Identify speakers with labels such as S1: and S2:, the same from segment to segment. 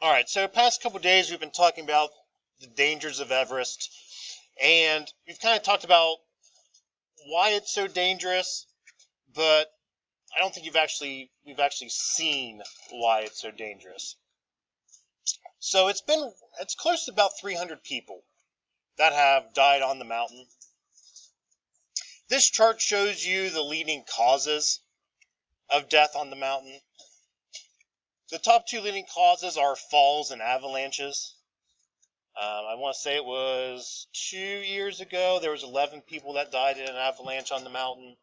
S1: All right, so past couple days we've been talking about the dangers of Everest, and we've kind of talked about why it's so dangerous, but I don't think we've actually seen why it's so dangerous. So it's close to about 300 people that have died on the mountain. This chart shows you the leading causes of death on the mountain. The top two leading causes are falls and avalanches. I want to say it was 2 years ago. There was 11 people that died in an avalanche on the mountain.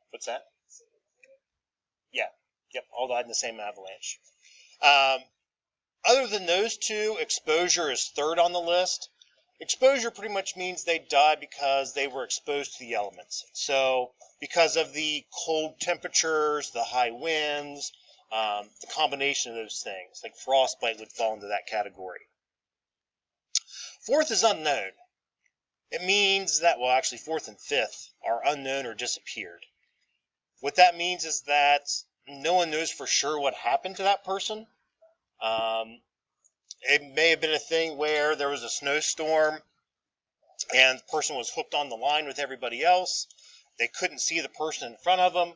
S1: What's that? Yeah. Yep. All died in the same avalanche. Other than those two, exposure is third on the list. Exposure pretty much means they died because they were exposed to the elements. So because of the cold temperatures, the high winds, the combination of those things, like frostbite would fall into that category. Fourth is unknown. It means that, well, actually fourth and fifth are unknown or disappeared. What that means is that no one knows for sure what happened to that person. It may have been a thing where there was a snowstorm and the person was hooked on the line with everybody else. They couldn't see the person in front of them.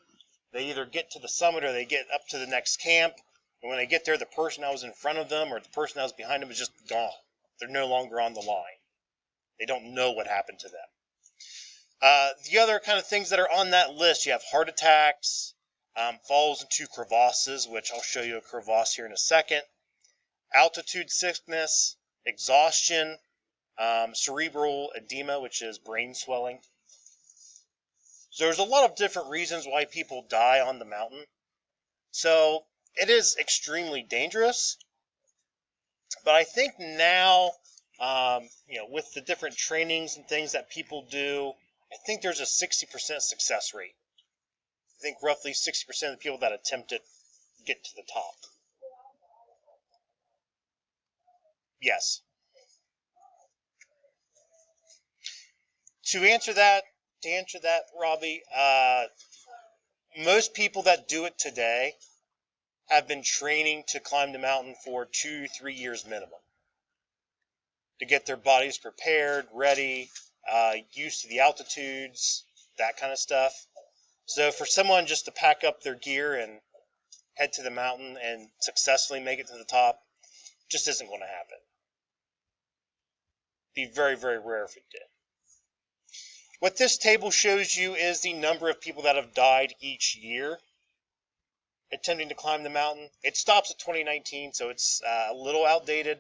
S1: They either get to the summit or they get up to the next camp. And when they get there, the person that was in front of them or the person that was behind them is just gone. They're no longer on the line. They don't know what happened to them. The other kind of things that are on that list, you have heart attacks, falls into crevasses, which I'll show you a crevasse here in a second, altitude sickness, exhaustion, cerebral edema, which is brain swelling. So there's a lot of different reasons why people die on the mountain. So it is extremely dangerous. But I think now, with the different trainings and things that people do, I think there's a 60% success rate. I think roughly 60% of the people that attempt it get to the top. Yes. To answer that, Robbie, most people that do it today have been training to climb the mountain for 2-3 years minimum to get their bodies prepared, ready, used to the altitudes, that kind of stuff. So for someone just to pack up their gear and head to the mountain and successfully make it to the top, just isn't going to happen. Be very, very rare if it did. What this table shows you is the number of people that have died each year attempting to climb the mountain. It stops at 2019, so it's a little outdated.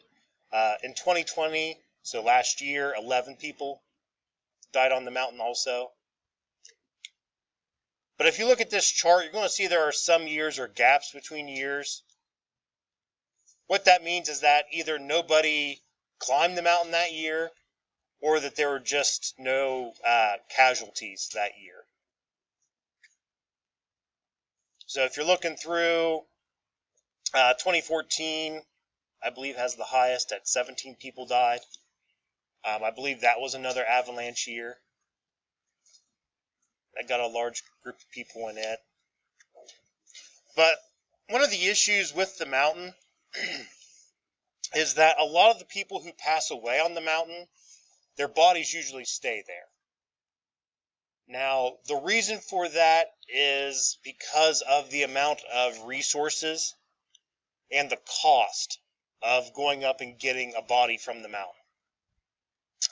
S1: In 2020, so last year, 11 people died on the mountain also. But if you look at this chart, you're going to see there are some years or gaps between years. What that means is that either nobody climbed the mountain that year, or that there were just no casualties that year. So if you're looking through 2014, I believe has the highest at 17 people died. I believe that was another avalanche year. That got a large group of people in it. But one of the issues with the mountain is that a lot of the people who pass away on the mountain, their bodies usually stay there. Now, the reason for that is because of the amount of resources and the cost of going up and getting a body from the mountain.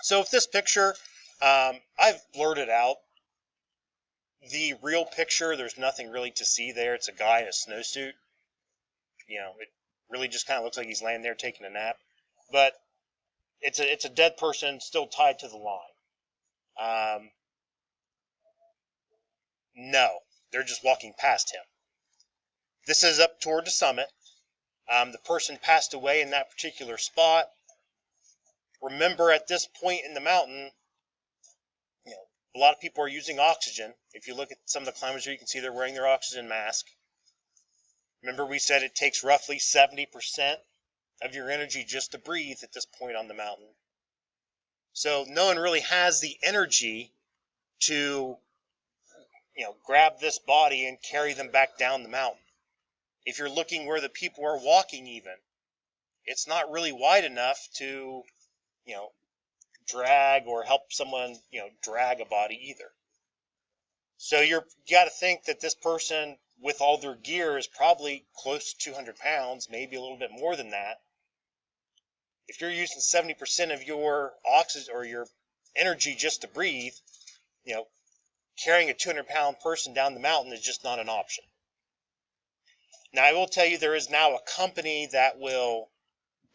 S1: So if this picture, I've blurred it out. The real picture, there's nothing really to see there. It's a guy in a snowsuit. It really just kind of looks like he's laying there taking a nap. But it's a dead person still tied to the line. No, they're just walking past him. This is up toward the summit. The person passed away in that particular spot. Remember, at this point in the mountain, a lot of people are using oxygen. If you look at some of the climbers here, you can see they're wearing their oxygen mask. Remember, we said it takes roughly 70% of your energy just to breathe at this point on the mountain. So no one really has the energy to, grab this body and carry them back down the mountain. If you're looking where the people are walking even, it's not really wide enough to, drag or help someone, drag a body either. So you got to think that this person with all their gear is probably close to 200 pounds, maybe a little bit more than that. If you're using 70% of your oxygen or your energy just to breathe, carrying a 200-pound person down the mountain is just not an option. Now, I will tell you, there is now a company that will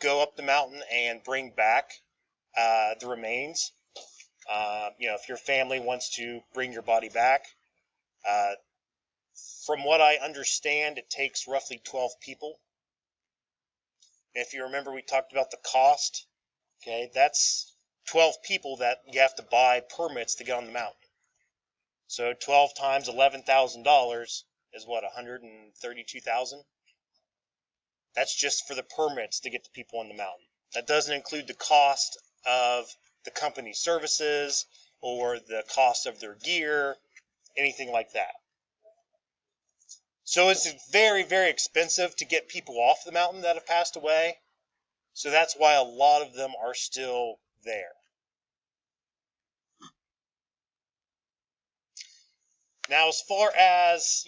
S1: go up the mountain and bring back the remains. If your family wants to bring your body back, from what I understand, it takes roughly 12 people. If you remember, we talked about the cost. Okay, that's 12 people that you have to buy permits to get on the mountain. So 12 times $11,000 is what, 132,000? That's just for the permits to get the people on the mountain. That doesn't include the cost of the company's services or the cost of their gear, anything like that. So it's very, very expensive to get people off the mountain that have passed away. So that's why a lot of them are still there. Now, as far as,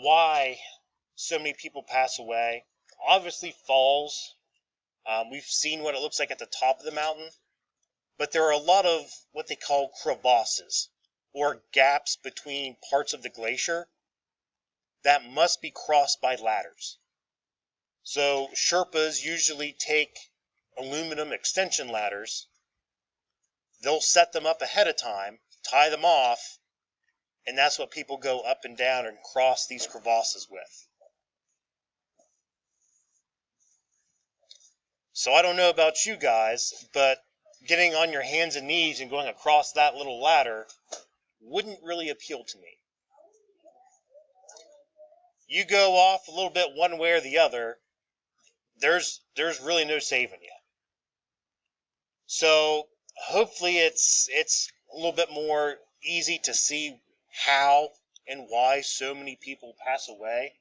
S1: why so many people pass away, obviously falls. We've seen what it looks like at the top of the mountain, but there are a lot of what they call crevasses, or gaps between parts of the glacier that must be crossed by ladders. So Sherpas usually take aluminum extension ladders. They'll set them up ahead of time, tie them off, and that's what people go up and down and cross these crevasses with. So I don't know about you guys, but getting on your hands and knees and going across that little ladder wouldn't really appeal to me. You go off a little bit one way or the other, there's really no saving you. So hopefully it's a little bit more easy to see how and why so many people pass away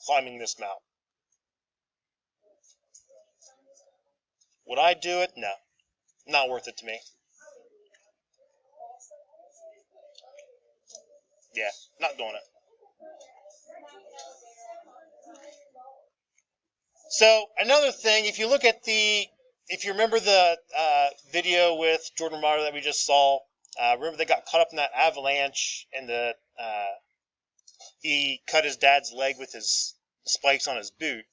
S1: climbing this mountain. Would I do it? No. Not worth it to me. Yeah, not doing it. So another thing, if you remember the video with Jordan Romano that we just saw, remember they got caught up in that avalanche and he cut his dad's leg with his spikes on his boot.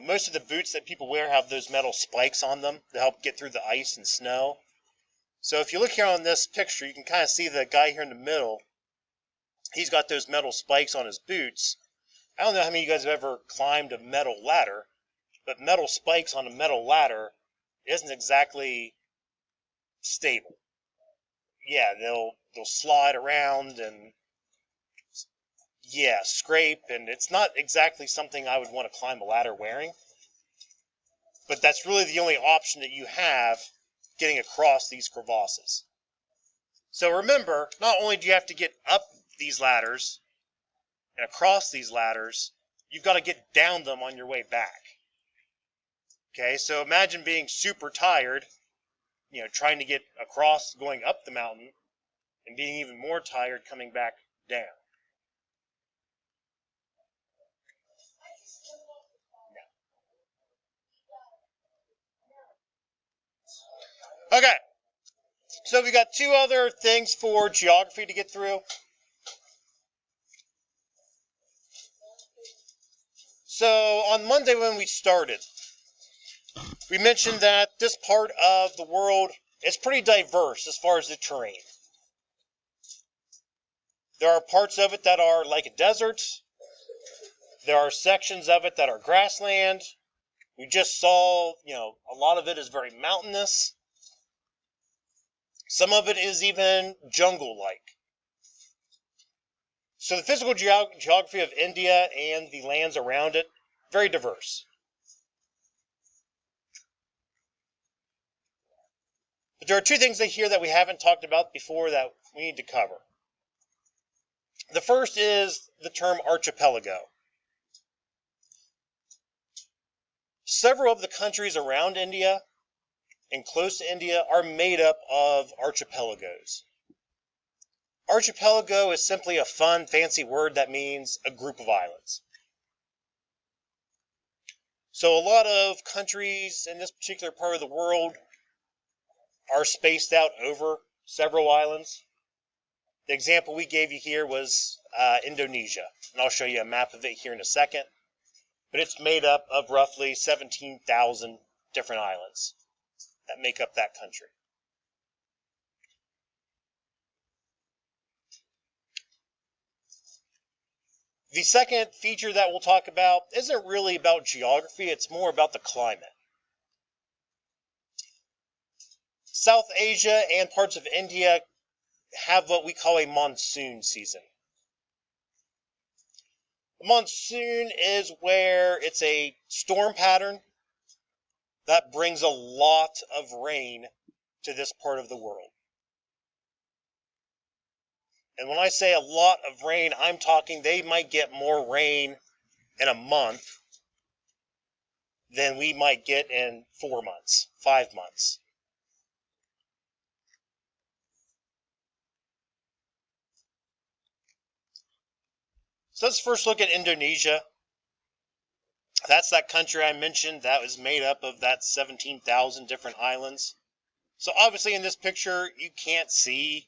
S1: Most of the boots that people wear have those metal spikes on them to help get through the ice and snow. So if you look here on this picture, you can kind of see the guy here in the middle. He's got those metal spikes on his boots. I don't know how many of you guys have ever climbed a metal ladder, but metal spikes on a metal ladder isn't exactly stable. Yeah, they'll slide around and scrape, and it's not exactly something I would want to climb a ladder wearing. But that's really the only option that you have getting across these crevasses. So remember, not only do you have to get up these ladders and across these ladders, you've got to get down them on your way back. Okay, so imagine being super tired, trying to get across, going up the mountain, and being even more tired coming back down. Okay, so we got two other things for geography to get through. So on Monday when we started, we mentioned that this part of the world is pretty diverse as far as the terrain. There are parts of it that are like a desert. There are sections of it that are grassland. We just saw, a lot of it is very mountainous. Some of it is even jungle-like. So the physical geography of India and the lands around it, very diverse. But there are two things here that we haven't talked about before that we need to cover. The first is the term archipelago. Several of the countries around India and close to India are made up of archipelagos. Archipelago is simply a fun, fancy word that means a group of islands. So a lot of countries in this particular part of the world are spaced out over several islands. The example we gave you here was Indonesia, and I'll show you a map of it here in a second. But it's made up of roughly 17,000 different islands that make up that country. The second feature that we'll talk about isn't really about geography, it's more about the climate. South Asia and parts of India have what we call a monsoon season. A monsoon is where it's a storm pattern that brings a lot of rain to this part of the world. And when I say a lot of rain, I'm talking they might get more rain in a month than we might get in 4 months, 5 months. So let's first look at Indonesia. That's that country I mentioned that was made up of that 17,000 different islands. So obviously in this picture, you can't see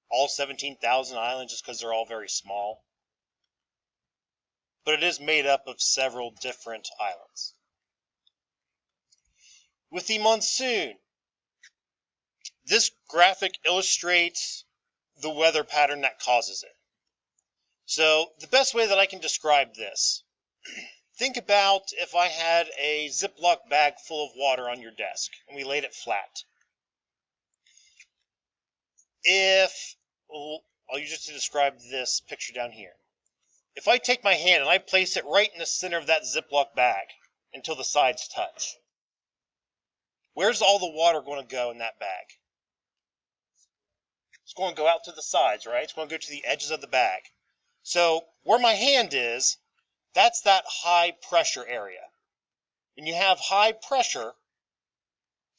S1: all 17,000 islands just because they're all very small. But it is made up of several different islands. With the monsoon, this graphic illustrates the weather pattern that causes it. So the best way that I can describe this, think about if I had a Ziploc bag full of water on your desk and we laid it flat. I'll use it to describe this picture down here. If I take my hand and I place it right in the center of that Ziploc bag until the sides touch, where's all the water going to go in that bag? It's going to go out to the sides, right? It's going to go to the edges of the bag. So where my hand is, that's that high pressure area. When you have high pressure,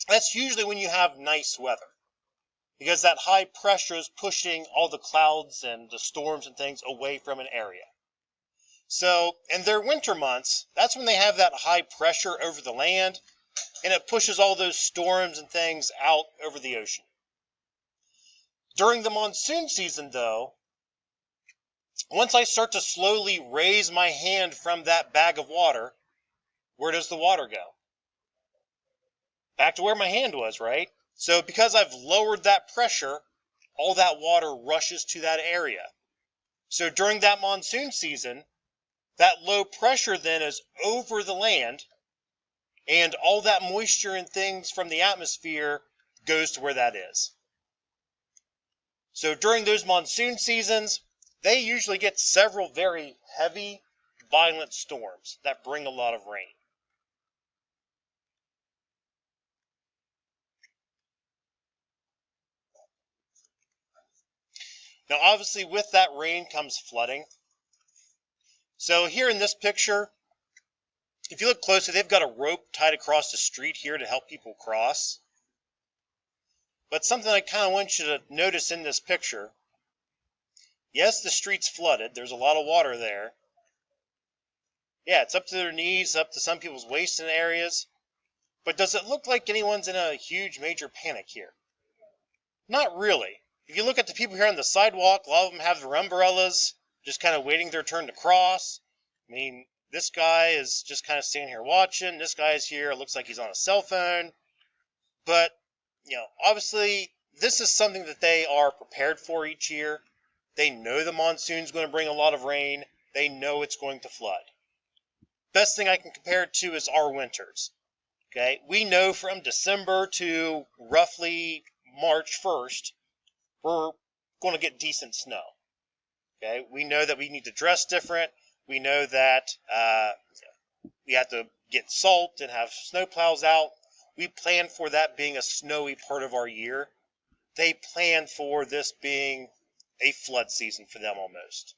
S1: that's usually when you have nice weather, because that high pressure is pushing all the clouds and the storms and things away from an area. So in their winter months, that's when they have that high pressure over the land, and it pushes all those storms and things out over the ocean. During the monsoon season, though, once I start to slowly raise my hand from that bag of water, where does the water go? Back to where my hand was, right? So because I've lowered that pressure, all that water rushes to that area. So during that monsoon season, that low pressure then is over the land, and all that moisture and things from the atmosphere goes to where that is. So during those monsoon seasons, they usually get several very heavy, violent storms that bring a lot of rain. Now, obviously, with that rain comes flooding. So here in this picture, if you look closely, they've got a rope tied across the street here to help people cross. But something I kind of want you to notice in this picture, yes, the street's flooded. There's a lot of water there. Yeah, it's up to their knees, up to some people's waist in areas. But does it look like anyone's in a huge major panic here? Not really. If you look at the people here on the sidewalk, a lot of them have their umbrellas, just kind of waiting their turn to cross. I mean, this guy is just kind of standing here watching. This guy is here. It looks like he's on a cell phone. But, obviously, this is something that they are prepared for each year. They know the monsoon's going to bring a lot of rain. They know it's going to flood. Best thing I can compare it to is our winters. Okay, we know from December to roughly March 1st, we're going to get decent snow. Okay, we know that we need to dress different. We know that we have to get salt and have snow plows out. We plan for that being a snowy part of our year. They plan for this being a flood season for them almost.